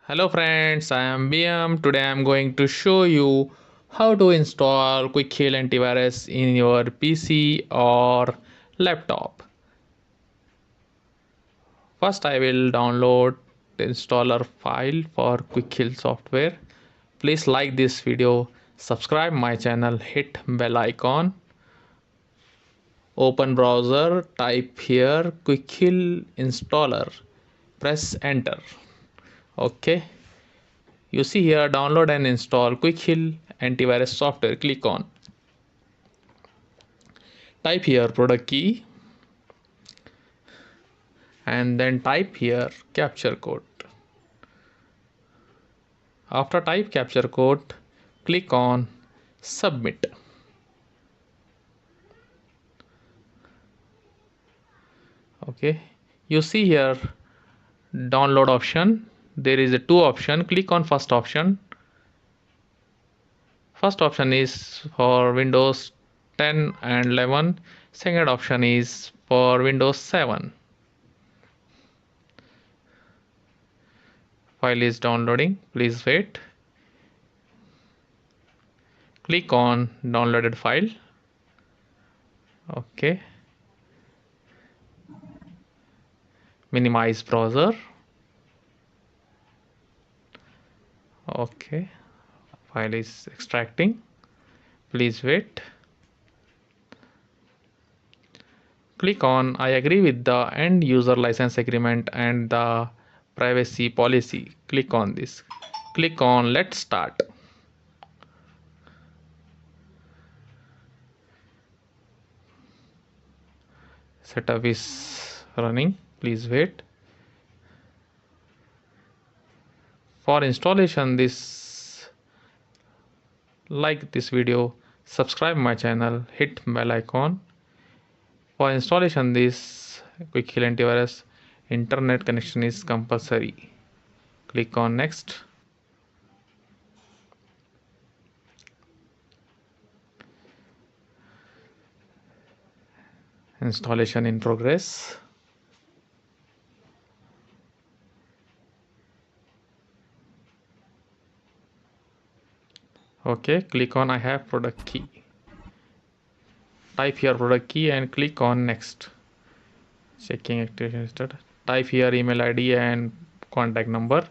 Hello friends, I am BM. Today I am going to show you how to install Quick Heal Antivirus in your PC or laptop. First I will download the installer file for Quick Heal software. Please like this video, subscribe my channel, hit bell icon. Open browser, type here Quick Heal installer. Press enter. Okay. You see here download and install Quick Heal antivirus software. Click on. Type here product key and then type here capture code. After type capture code, click on submit. Okay, you see here download option. There is a two option. Click on first option. First option is for Windows 10 and 11. Second option is for Windows 7. File is downloading. Please wait. Click on downloaded file. Okay. Minimize browser. Okay. File is extracting. Please wait. Click on I agree with the end user license agreement and the privacy policy. Click on this. Click on let's start. Setup is running. Please wait. For installation like this video, subscribe my channel, hit bell icon. For installation this Quick Heal Antivirus, internet connection is compulsory. Click on next. Installation in progress. Okay, click on I have product key. Type here product key and click on next. Checking activation status. Type here email ID and contact number.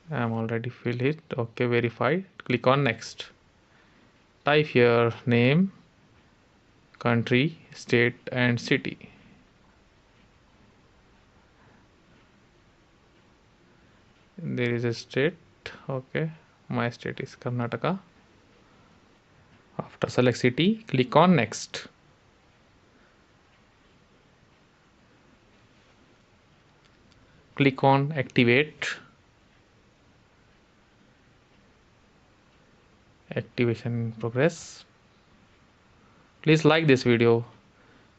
I am already filled it. Okay, verified. Click on next. Type here name, country, state and city. There is a state. Okay, my state is Karnataka. After select city, click on next. Click on activate. Activation in progress. Please like this video,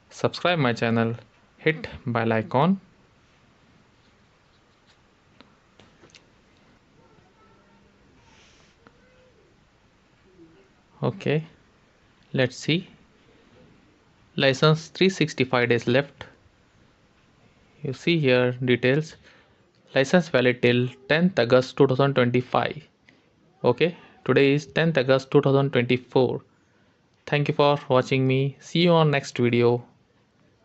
subscribe my channel, hit bell icon. Okay, let's see. License 365 days left. You see here details. License valid till 10th August 2025. Okay, today is 10th August 2024. Thank you for watching me. See you on next video.